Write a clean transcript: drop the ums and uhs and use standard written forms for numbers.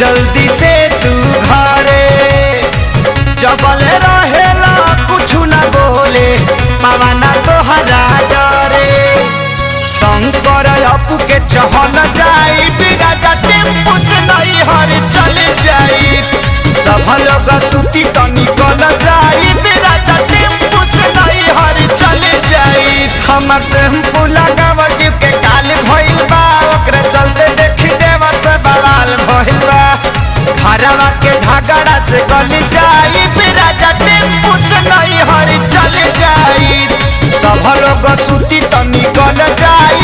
जल्दी से तू घरे जबल रहेला कुछ न बोले पवना तोहरा डरे शंकर अपू के चहल जाई बिराजा टेम्पू से नहीं हर चल जाई सब लोग सुती तो निकल जाई बिराजा टेम्पू से नहीं हर चल जाई हमर शैम्पू लगाव जीव के काल भइल बा ओकरे चलते देखी देवर से बवाल भइल बा घरवा के झगड़ा से गल जाई बिराजा टेम्पू से नहीं हर चल जाई सब लोग सुती तो निकल जाई